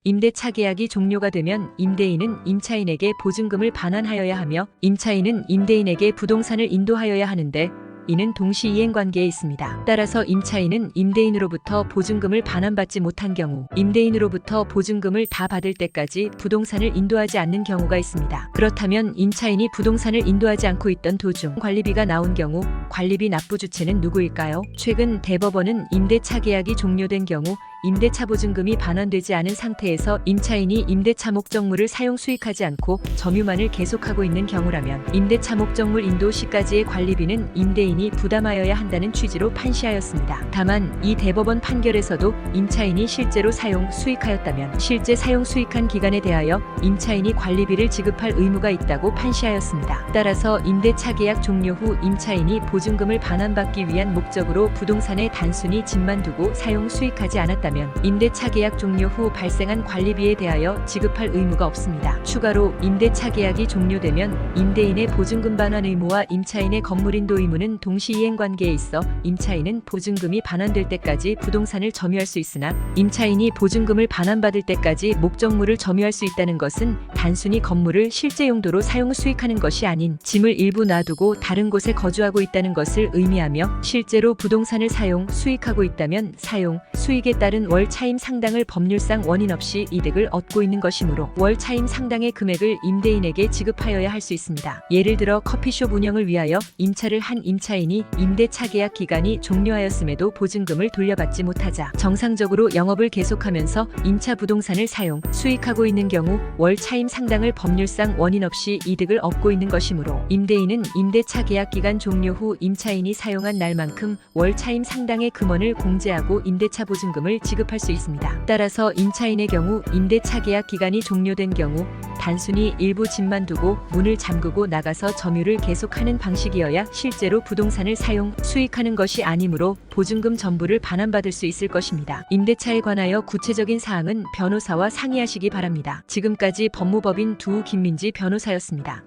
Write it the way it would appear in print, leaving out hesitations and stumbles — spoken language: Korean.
임대차 계약이 종료가 되면 임대인은 임차인에게 보증금을 반환하여야 하며 임차인은 임대인에게 부동산을 인도하여야 하는데 이는 동시 이행 관계에 있습니다. 따라서 임차인은 임대인으로부터 보증금을 반환받지 못한 경우 임대인으로부터 보증금을 다 받을 때까지 부동산을 인도하지 않는 경우가 있습니다. 그렇다면 임차인이 부동산을 인도하지 않고 있던 도중 관리비가 나온 경우 관리비 납부 주체는 누구일까요? 최근 대법원은 임대차 계약이 종료된 경우 임대차 보증금이 반환되지 않은 상태에서 임차인이 임대차 목적물을 사용 수익하지 않고 점유만을 계속하고 있는 경우라면 임대차 목적물 인도 시까지의 관리비는 임대인이 부담하여야 한다는 취지로 판시하였습니다. 다만 이 대법원 판결에서도 임차인이 실제로 사용 수익하였다면 실제 사용 수익한 기간에 대하여 임차인이 관리비를 지급할 의무가 있다고 판시하였습니다. 따라서 임대차 계약 종료 후 임차인이 보증금을 반환받기 위한 목적으로 부동산에 단순히 집만 두고 사용 수익하지 않았다면 임대차 계약 종료 후 발생한 관리비에 대하여 지급할 의무가 없습니다. 추가로 임대차 계약이 종료되면 임대인의 보증금 반환 의무와 임차인의 건물 인도 의무는 동시 이행 관계에 있어 임차인은 보증금이 반환될 때까지 부동산을 점유할 수 있으나 임차인이 보증금을 반환받을 때까지 목적물을 점유할 수 있다는 것은 단순히 건물을 실제 용도로 사용 수익하는 것이 아닌 짐을 일부 놔두고 다른 곳에 거주하고 있다는 것을 의미하며 실제로 부동산을 사용 수익하고 있다면 사용 수익에 따른 월 차임 상당을 법률상 원인 없이 이득을 얻고 있는 것이므로 월 차임 상당의 금액을 임대인에게 지급하여야 할 수 있습니다. 예를 들어 커피숍 운영을 위하여 임차를 한 임차인이 임대차 계약 기간이 종료하였음에도 보증금을 돌려받지 못하자 정상적으로 영업을 계속하면서 임차 부동산을 사용 수익하고 있는 경우 월 차임 상당을 법률상 원인 없이 이득을 얻고 있는 것이므로 임대인은 임대차 계약 기간 종료 후 임차인이 사용한 날만큼 월 차임 상당의 금원을 공제하고 임대차 보증금을 지급할 수 있습니다. 따라서 임차인의 경우 임대차 계약 기간이 종료된 경우 단순히 일부 집만 두고 문을 잠그고 나가서 점유를 계속하는 방식이어야 실제로 부동산을 사용 수익하는 것이 아니므로 보증금 전부를 반환받을 수 있을 것입니다. 임대차에 관하여 구체적인 사항은 변호사와 상의하시기 바랍니다. 지금까지 법무법인 두 김민지 변호사였습니다.